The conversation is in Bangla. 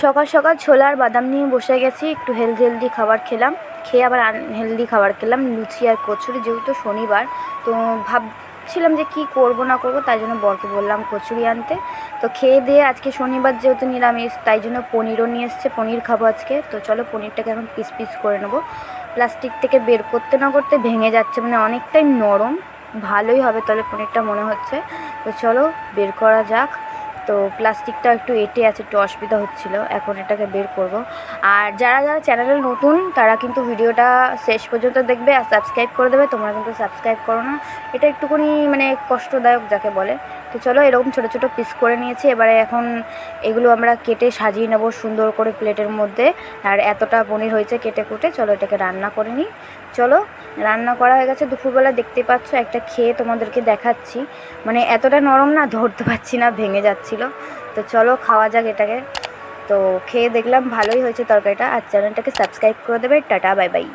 সকাল সকাল ছোলা আর বাদাম নিয়ে বসে গেছি, একটু হেলদি খাবার খেলাম, খেয়ে আবার আনহেলদি খাবার খেলাম, লুচি আর কচুরি। যেহেতু শনিবার, তো ভাবছিলাম যে কি করব না করব, তাই জন্য বরকে বললাম কচুরি আনতে। তো খেয়ে দিয়ে, আজকে শনিবার যেহেতু নিরামিষ, তাই জন্য পনিরও নিয়ে এসছে, পনির খাবো আজকে। তো চলো পনিরটাকে এখন পিস পিস করে নেবো। প্লাস্টিক থেকে বের করতে না করতে ভেঙে যাচ্ছে, মানে অনেকটাই নরম। ভালোই হবে তাহলে পনিরটা মনে হচ্ছে। তো চলো বের করা যাক। তো প্লাস্টিকটা একটু এঁটে আছে, একটু অসুবিধা হচ্ছিলো, এখন এটাকে বের করব। আর যারা যারা চ্যানেলে নতুন, তারা কিন্তু ভিডিওটা শেষ পর্যন্ত দেখবে আর সাবস্ক্রাইব করে দেবে। তোমরা কিন্তু সাবস্ক্রাইব করো না, এটা একটুখানি মানে কষ্টদায়ক যাকে বলে। তো চলো এরকম ছোটো ছোটো পিস করে নিয়েছি। এবারে এখন এগুলো আমরা কেটে সাজিয়ে নেব সুন্দর করে প্লেটের মধ্যে। আর এতটা পনির হয়েছে কেটে কুটে, চলো এটাকে রান্না করে নিই। চলো রান্না করা হয়ে গেছে, দুপুরবেলা দেখতে পাচ্ছ একটা খেয়ে তোমাদেরকে দেখাচ্ছি। মানে এতটা নরম না, ধরতে পারছি না, ভেঙে যাচ্ছিল। তো চলো খাওয়া যাক এটাকে। তো খেয়ে দেখলাম ভালোই হয়েছে তরকারিটা। আর চ্যানেলটাকে সাবস্ক্রাইব করে দেবে। Tata, bye bye.